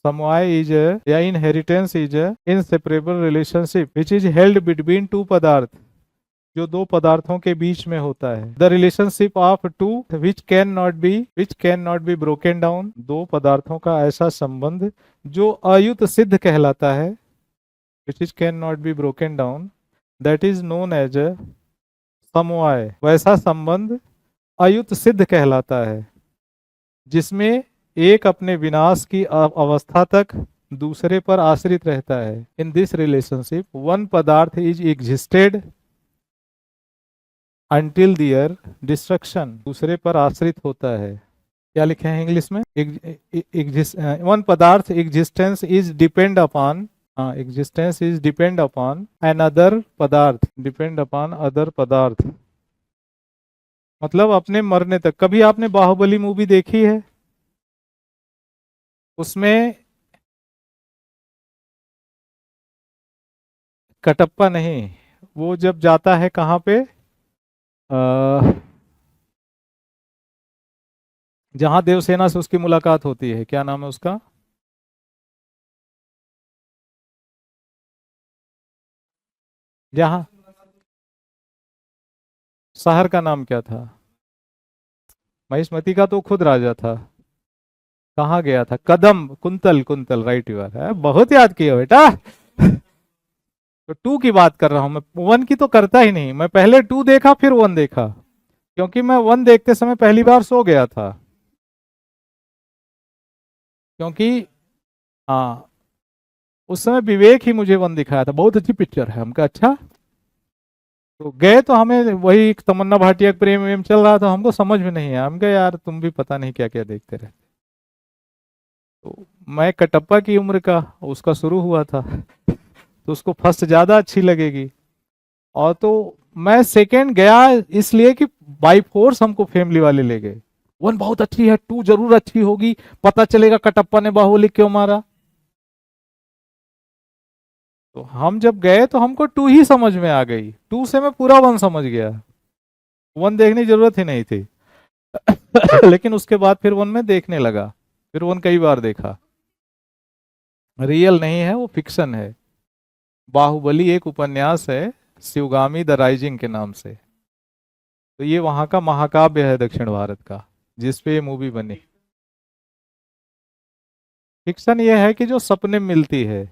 समवाय इज या inheritance is inseparable relationship which is held between two padartha, जो दो पदार्थों के बीच में होता है। The relationship of two which can not be broken down, दो पदार्थों का ऐसा संबंध जो अयुत सिद्ध कहलाता है, which is can not be broken down, that is known as samavaya. वैसा संबंध अयुत सिद्ध कहलाता है जिसमें एक अपने विनाश की अवस्था तक दूसरे पर आश्रित रहता है। In this relationship one padartha is existed until their destruction, दूसरे पर आश्रित होता है। क्या लिखे हैं इंग्लिश में? One padartha existence is depend upon, existence is depend upon an other padartha, depend upon other padartha, मतलब अपने मरने तक। कभी आपने बाहुबली मूवी देखी है? उसमें कटप्पा नहीं, वो जब जाता है कहाँ पे, जहां देवसेना से उसकी मुलाकात होती है, क्या नाम है उसका? जहां शहर का नाम क्या था? महिष्मति का तो खुद राजा था। कहाँ गया था? Kadam, Kuntal, Kuntal, right, you are, बहुत याद किया बेटा। तो टू की बात कर रहा हूं मैं, वन की तो करता ही नहीं। मैं पहले टू देखा फिर वन देखा, क्योंकि मैं वन देखते समय पहली बार सो गया था। क्योंकि हाँ, उस समय विवेक ही मुझे वन दिखाया था, बहुत अच्छी पिक्चर है। हमका अच्छा, तो गए तो हमें वही तमन्ना भाटिया का प्रेम वेम चल रहा था, हमको समझ में नहीं आया। हम कहे यार तुम भी पता नहीं क्या क्या देखते रहे। तो मैं कटप्पा की उम्र का, उसका शुरू हुआ था, तो उसको फर्स्ट ज्यादा अच्छी लगेगी। और तो मैं सेकेंड गया इसलिए कि बाई फोर्स हमको फैमिली वाले ले गए। वन बहुत अच्छी है, टू जरूर अच्छी होगी, पता चलेगा कटप्पा ने बाहुबली क्यों मारा। तो हम जब गए तो हमको टू ही समझ में आ गई, टू से मैं पूरा वन समझ गया, वन देखने की जरूरत ही नहीं थी। लेकिन उसके बाद फिर वन में देखने लगा, फिर वन कई बार देखा। रियल नहीं है, वो फिक्शन है। बाहुबली एक उपन्यास है, शिवगामी द राइजिंग के नाम से। तो ये वहां का महाकाव्य है दक्षिण भारत का, जिसपे ये मूवी बनी। फिक्शन ये है कि जो सपने में मिलती है,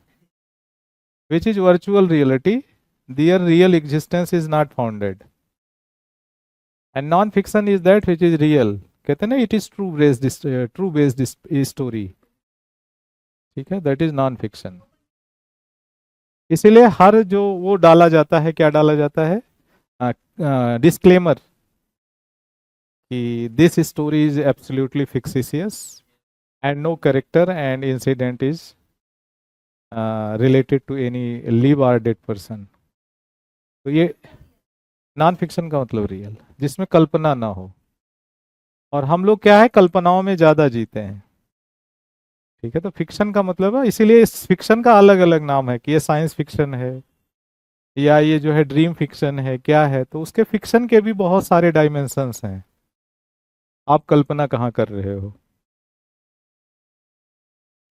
which is virtual reality, their real existence is not founded, and non fiction is that which is real. कहते हैं ना, it is true based story, ठीक है, दैट इज नॉन फिक्शन। इसीलिए हर जो वो डाला जाता है, क्या डाला जाता है, डिस्क्लेमर, कि this story is absolutely fictitious and no character and incident is related to any live or dead person. तो ये नॉन फिक्शन का मतलब रियल, जिसमें कल्पना ना हो। और हम लोग क्या है, कल्पनाओं में ज्यादा जीते हैं, ठीक है। तो फिक्शन का मतलब है, इसीलिए इस फिक्शन का अलग अलग नाम है, कि ये साइंस फिक्शन है, या ये जो है ड्रीम फिक्शन है, क्या है। तो उसके फिक्शन के भी बहुत सारे डायमेंशंस हैं। आप कल्पना कहाँ कर रहे हो?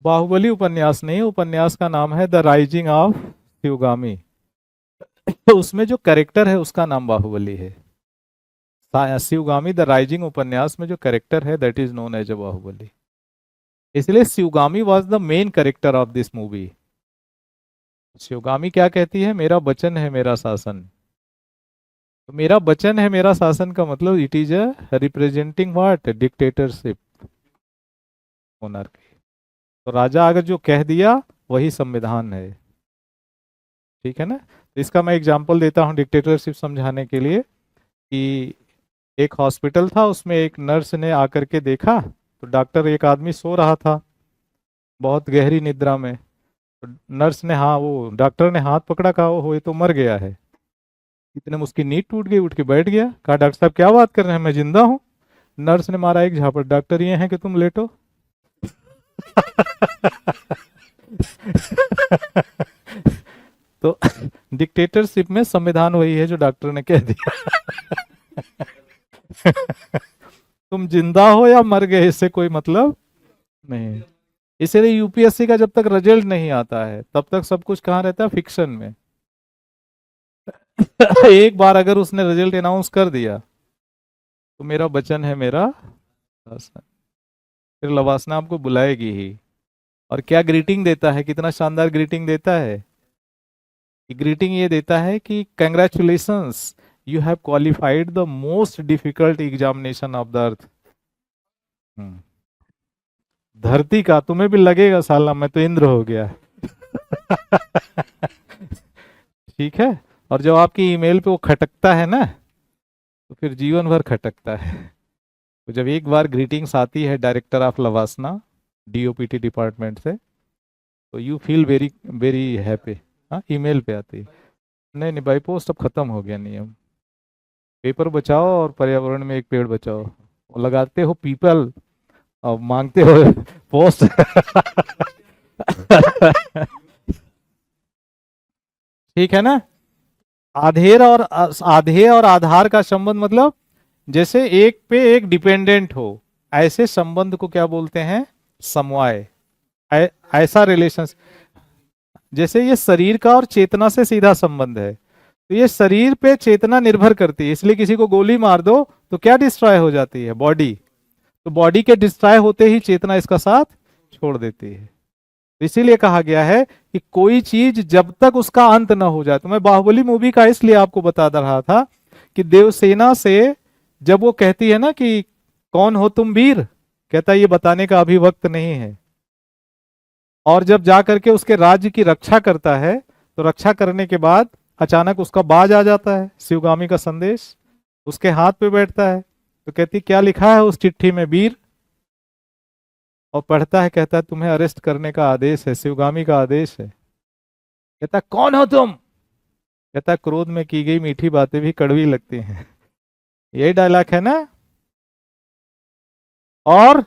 बाहुबली उपन्यास नहीं, उपन्यास का नाम है द राइजिंग ऑफ शिवगामी। तो उसमें जो कैरेक्टर है उसका नाम बाहुबली है। शिवगामी द राइजिंग उपन्यास में जो कैरेक्टर है, that is known as a Baahubali. इसलिए Shivagami was the main character of this movie. Shivagami क्या कहती है? मेरा वचन है मेरा शासन। तो मेरा वचन है मेरा शासन का मतलब it is a representing what? Dictatorship, monarchy. तो राजा अगर जो कह दिया वही संविधान है, ठीक है ना। तो इसका मैं एग्जांपल देता हूँ डिक्टेटरशिप समझाने के लिए, कि एक हॉस्पिटल था, उसमें एक नर्स ने आकर के देखा, तो डॉक्टर, एक आदमी सो रहा था बहुत गहरी निद्रा में। तो नर्स ने, हाँ, वो डॉक्टर ने हाथ पकड़ा, कहा वो ये तो मर गया है। इतने में उसकी नींद टूट गई, उठ के बैठ गया। कहा डॉक्टर साहब क्या बात कर रहे हैं, मैं जिंदा हूँ। नर्स ने मारा एक झापड़, डॉक्टर ये है कि तुम लेटो। तो डिक्टेटरशिप में संविधान वही है जो डॉक्टर ने कह दिया। तुम जिंदा हो या मर गए, इससे कोई मतलब नहीं। इसीलिए यूपीएससी का जब तक रिजल्ट नहीं आता है तब तक सब कुछ कहाँ रहता है, फिक्शन में। एक बार अगर उसने रिजल्ट अनाउंस कर दिया तो मेरा वचन है मेरा शासन। फिर लवासना आपको बुलाएगी ही। और क्या ग्रीटिंग देता है, कितना शानदार ग्रीटिंग देता है। ग्रीटिंग ये देता है कि congratulations, you have qualified the most difficult examination of the earth. धरती का तुम्हें भी लगेगा साला मैं तो इंद्र हो गया। ठीक है। और जब आपकी ईमेल पे वो खटकता है ना, तो फिर जीवन भर खटकता है। तो जब एक बार ग्रीटिंग्स आती है डायरेक्टर ऑफ लवासना डीओपीटी डिपार्टमेंट से, तो you feel very very happy. हाँ, ईमेल पे आती है। नहीं नहीं, बाई पोस्ट अब खत्म हो गया नियम। पेपर बचाओ और पर्यावरण में एक पेड़ बचाओ। वो लगाते हो पीपल और मांगते हो पोस्ट। ठीक है ना। आधे और आधार का संबंध मतलब जैसे एक पे एक डिपेंडेंट हो, ऐसे संबंध को क्या बोलते हैं, समवाय। ऐसा रिलेशन। जैसे ये शरीर का और चेतना से सीधा संबंध है, तो ये शरीर पे चेतना निर्भर करती है। इसलिए किसी को गोली मार दो तो क्या डिस्ट्रॉय हो जाती है, बॉडी। तो बॉडी के डिस्ट्रॉय होते ही चेतना इसका साथ छोड़ देती है। इसीलिए कहा गया है कि कोई चीज जब तक उसका अंत ना हो जाए। तो मैं बाहुबली मूवी का इसलिए आपको बता रहा था कि देवसेना से जब वो कहती है ना कि कौन हो तुम वीर, कहता है ये बताने का अभी वक्त नहीं है। और जब जा करके उसके राज्य की रक्षा करता है, तो रक्षा करने के बाद अचानक उसका बाज आ जाता है, शिवगामी का संदेश उसके हाथ पे बैठता है। तो कहती क्या लिखा है उस चिट्ठी में वीर, और पढ़ता है, कहता है तुम्हें अरेस्ट करने का आदेश है, शिवगामी का आदेश है। कहता कौन हो तुम, कहता क्रोध में की गई मीठी बातें भी कड़वी लगती हैं। यही डायलॉग है ना। और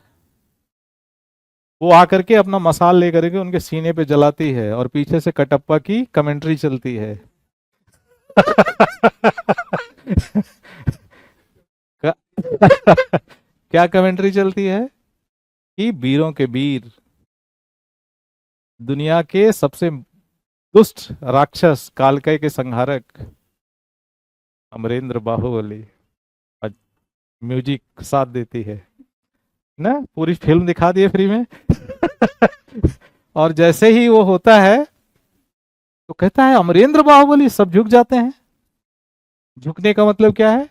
वो आकर के अपना मसाल लेकर के उनके सीने पे जलाती है और पीछे से कटप्पा की कमेंट्री चलती है। क्या कमेंट्री चलती है कि वीरों के वीर, दुनिया के सबसे दुष्ट राक्षस कालकय के संहारक अमरेंद्र बाहुबली। और म्यूजिक साथ देती है ना, पूरी फिल्म दिखा दिए फ्री में। और जैसे ही वो होता है तो कहता है अमरेंद्र बाहुबली, सब झुक जाते हैं। झुकने का मतलब क्या है,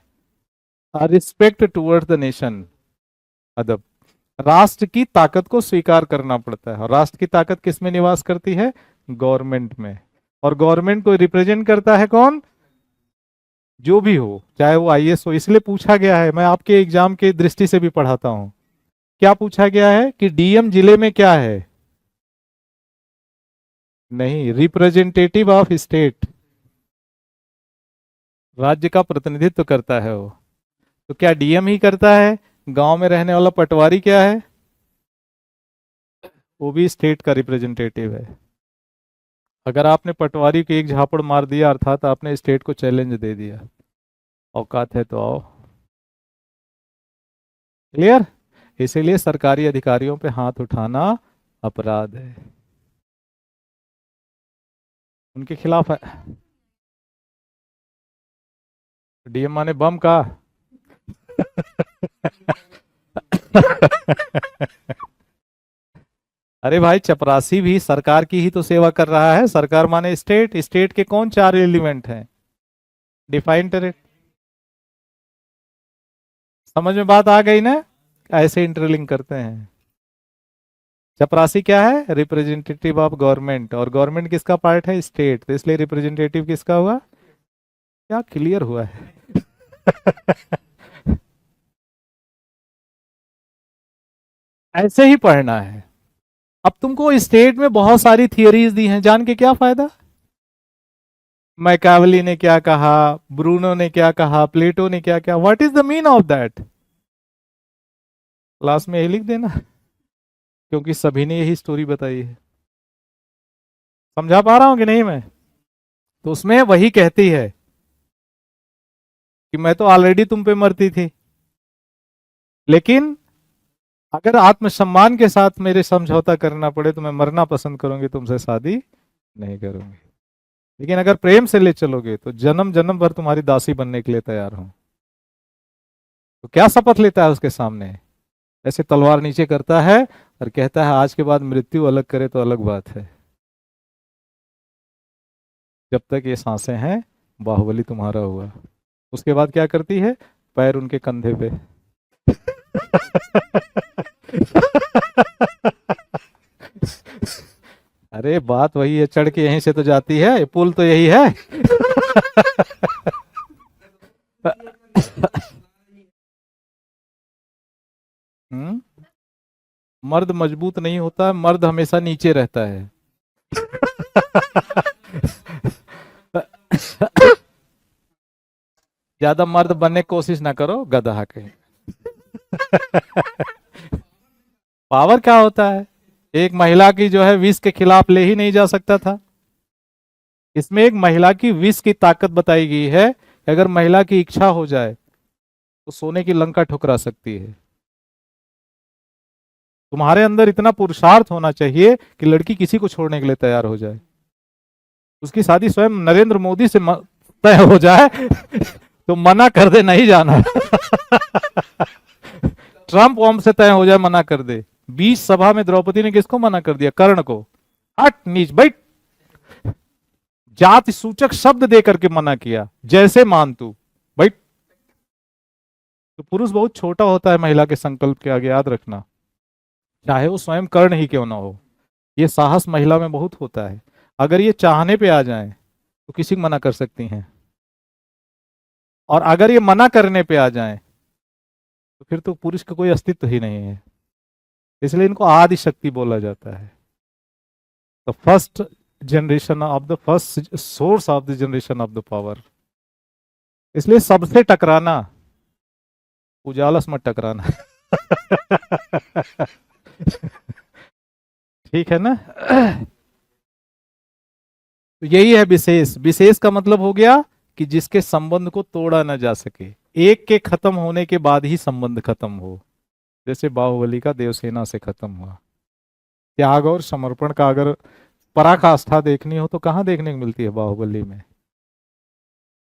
रिस्पेक्ट टुवर्ड्स द नेशन, अदब। राष्ट्र की ताकत को स्वीकार करना पड़ता है। और राष्ट्र की ताकत किस में निवास करती है, गवर्नमेंट में। और गवर्नमेंट को रिप्रेजेंट करता है कौन, जो भी हो, चाहे वो आईएएस हो। इसलिए पूछा गया है, मैं आपके एग्जाम के दृष्टि से भी पढ़ाता हूं, क्या पूछा गया है कि डीएम जिले में क्या है, नहीं, रिप्रेजेंटेटिव ऑफ स्टेट, राज्य का प्रतिनिधित्व करता है वो। तो क्या डीएम ही करता है, गांव में रहने वाला पटवारी क्या है, वो भी स्टेट का रिप्रेजेंटेटिव है। अगर आपने पटवारी को एक झापड़ मार दिया, अर्थात आपने स्टेट को चैलेंज दे दिया। औकात है तो आओ। क्लियर। इसीलिए सरकारी अधिकारियों पे हाथ उठाना अपराध है, उनके खिलाफ है। डीएम माने बम का। अरे भाई, चपरासी भी सरकार की ही तो सेवा कर रहा है। सरकार माने स्टेट, स्टेट के कौन चार एलिमेंट हैं, डिफाइन टेरिट। समझ में बात आ गई ना, ऐसे इंटरलिंक करते हैं। चपरासी क्या है, रिप्रेजेंटेटिव ऑफ गवर्नमेंट, और गवर्नमेंट किसका पार्ट है, स्टेट, तो इसलिए रिप्रेजेंटेटिव किसका हुआ। क्या क्लियर हुआ है। ऐसे ही पढ़ना है। अब तुमको स्टेट में बहुत सारी थियरीज दी हैं, जान के क्या फायदा। मैकावली ने क्या कहा, ब्रूनो ने क्या कहा, प्लेटो ने क्या कहा, what is the mean of that, class में यही लिख देना, क्योंकि सभी ने यही स्टोरी बताई है। समझा पा रहा हूं कि नहीं मैं। तो उसमें वही कहती है कि मैं तो ऑलरेडी तुम पे मरती थी, लेकिन अगर आत्मसम्मान के साथ मेरे समझौता करना पड़े तो मैं मरना पसंद करूंगी, तुमसे शादी नहीं करूंगी। लेकिन अगर प्रेम से ले चलोगे तो जन्म जन्म भर तुम्हारी दासी बनने के लिए तैयार हूं। तो क्या शपथ लेता है उसके सामने? ऐसे तलवार नीचे करता है और कहता है आज के बाद मृत्यु अलग करे तो अलग बात है, जब तक ये सांसें हैं बाहुबली तुम्हारा हुआ। उसके बाद क्या करती है? पैर उनके कंधे पे। अरे बात वही है, चढ़ के यहीं से तो जाती है, पुल तो यही है। हम्म। मर्द मजबूत नहीं होता, मर्द हमेशा नीचे रहता है। ज्यादा मर्द बनने की कोशिश ना करो, गधा के। पावर क्या होता है? एक महिला की जो है विष के खिलाफ ले ही नहीं जा सकता था। इसमें एक महिला की विष की ताकत बताई गई है कि अगर महिला की इच्छा हो जाए तो सोने की लंका ठुकरा सकती है। तुम्हारे अंदर इतना पुरुषार्थ होना चाहिए कि लड़की किसी को छोड़ने के लिए तैयार हो जाए। उसकी शादी स्वयं नरेंद्र मोदी से तय हो जाए तो मना कर दे, नहीं जाना। ट्रंप वम से तय हो जाए, मना कर दे। 20 सभा में द्रौपदी ने किसको मना कर दिया? कर्ण को। हट नीच बैठ। जाति सूचक शब्द दे करके मना किया, जैसे मान तू बैठ। तो पुरुष बहुत छोटा होता है महिला के संकल्प के आगे, याद रखना, चाहे वो स्वयं कर्ण ही क्यों ना हो। ये साहस महिला में बहुत होता है। अगर ये चाहने पे आ जाए तो किसी को मना कर सकती हैं, और अगर ये मना करने पे आ जाए तो फिर तो पुरुष का कोई अस्तित्व ही नहीं है। इसलिए इनको आदि शक्ति बोला जाता है। The first generation of the first source of the generation of the power. इसलिए सबसे टकराना, उजालस मत टकराना। ठीक है ना? तो यही है विशेष। विशेष का मतलब हो गया कि जिसके संबंध को तोड़ा ना जा सके, एक के खत्म होने के बाद ही संबंध खत्म हो। जैसे बाहुबली का देवसेना से खत्म हुआ। त्याग और समर्पण का अगर पराकाष्ठा देखनी हो तो कहाँ देखने को मिलती है? बाहुबली में।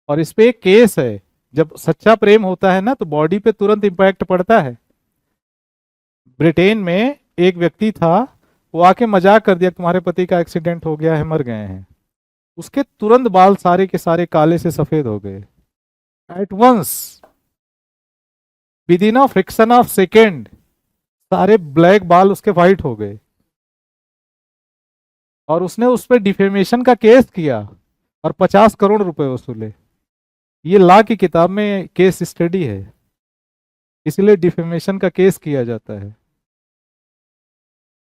और इस पे एक केस है, जब सच्चा प्रेम होता है ना तो बॉडी पे तुरंत इंपैक्ट पड़ता है। ब्रिटेन में एक व्यक्ति था, वो आके मजाक कर दिया तुम्हारे पति का एक्सीडेंट हो गया है, मर गए हैं। उसके तुरंत बाल सारे के सारे काले से सफेद हो गए, at once, within a friction of second सारे ब्लैक बाल उसके व्हाइट हो गए। और उसने उस पर डिफेमेशन का केस किया और 50 करोड़ रुपए वसूले। ये लॉ की किताब में केस स्टडी है, इसलिए डिफेमेशन का केस किया जाता है।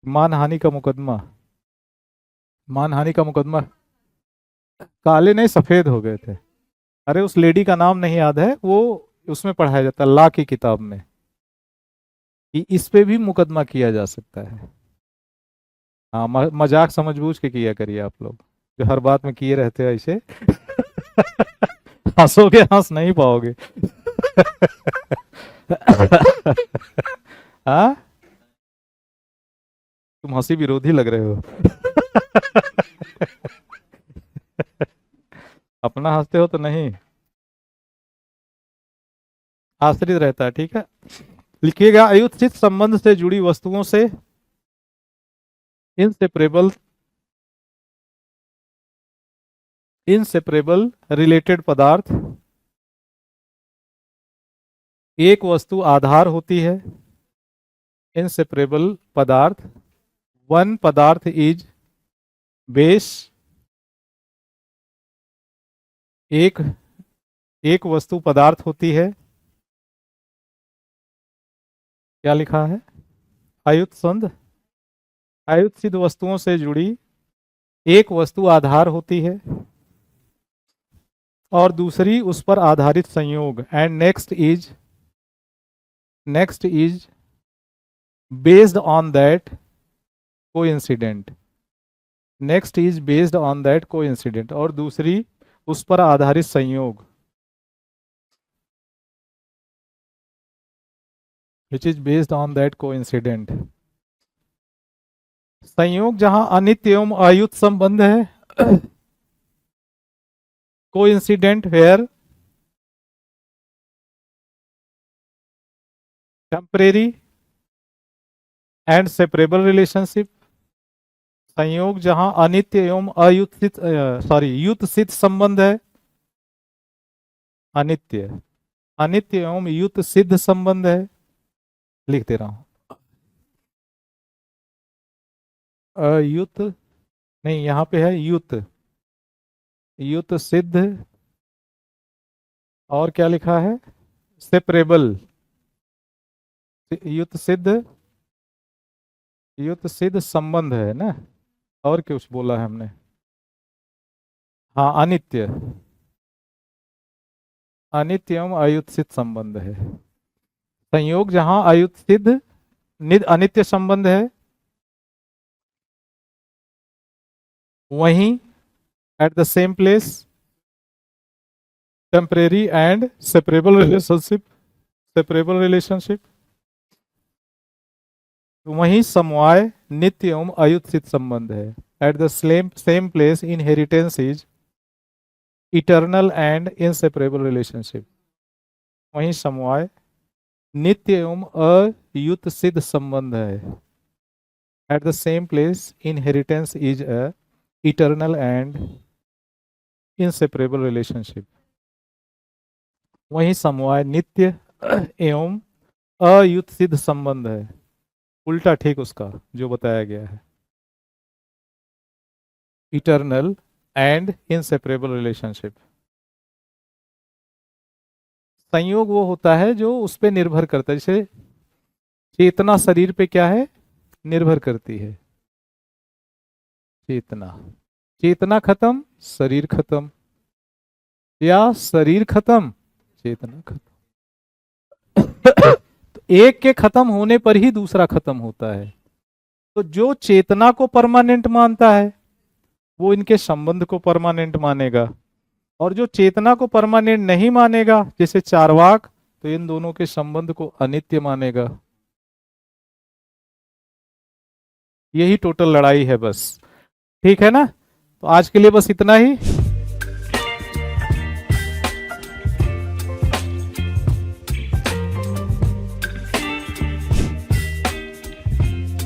मानहानि का मुकदमा, मानहानि का मुकदमा। काले नहीं, सफेद हो गए थे। अरे उस लेडी का नाम नहीं याद है, वो उसमें पढ़ाया जाता है लॉ की किताब में, कि इस पे भी मुकदमा किया जा सकता है। हाँ, मजाक समझबूझ के किया करिए आप लोग, जो हर बात में किए रहते हैं ऐसे। हंसोगे, हंस नहीं पाओगे। हाँ, तुम हंसी विरोधी लग रहे हो। अपना हंसते हो तो नहीं, आश्रित रहता है। ठीक है, लिखिएगा अयुचित संबंध से जुड़ी वस्तुओं से इनसेपरेबल, इनसेपरेबल रिलेटेड पदार्थ। एक वस्तु आधार होती है, इनसेपरेबल पदार्थ। One padartha is base. एक एक वस्तु पदार्थ होती है। क्या लिखा है? अयुत संध, अयुत सिद्ध वस्तुओं से जुड़ी एक वस्तु आधार होती है और दूसरी उस पर आधारित संयोग। And next is based on that coincident. Next is based on that coincident, और दूसरी उस पर आधारित संयोग। Which is based on that coincident. संयोग जहां अनित्य एवं अयुत संबंध है, coincident where temporary and separable relationship. संयोग जहां अनित्य एवं अयुत युत सिद्ध संबंध है, अनित्य अनित्य एवं युत सिद्ध संबंध है, लिख दे रहा हूं। अयुत नहीं, यहां पे है युत, युत सिद्ध, और क्या लिखा है, सेपरेबल, युत सिद्ध, युत सिद्ध संबंध है ना, और कुछ बोला है हमने, हाँ अनित्य, अनित्य एवं अयुत सिद्ध संबंध है। संयोग जहां अयुत सिद्ध अनित्य संबंध है, वहीं at the same place temporary and separable relationship, separable relationship, वहीं समवाय नित्य एवं अयुत सिद्ध संबंध है। At the same place inheritance is eternal and inseparable relationship, वहीं समवाय नित्य एवं अयुत सिद्ध संबंध है। At the same place inheritance is a eternal and inseparable relationship, वहीं समवाय नित्य एवं अयुत सिद्ध संबंध है। उल्टा ठीक उसका जो बताया गया है, इटर्नल एंड इनसेपरेबल रिलेशनशिप। संयोग वो होता है जो उस पर निर्भर करता है, जैसे चेतना शरीर पे क्या है, निर्भर करती है, चेतना, चेतना खत्म शरीर खत्म, या शरीर खत्म चेतना खत्म। तो एक के खत्म होने पर ही दूसरा खत्म होता है। तो जो चेतना को परमानेंट मानता है वो इनके संबंध को परमानेंट मानेगा, और जो चेतना को परमानेंट नहीं मानेगा जैसे चार्वाक, तो इन दोनों के संबंध को अनित्य मानेगा। यही टोटल लड़ाई है बस, ठीक है ना। तो आज के लिए बस इतना ही।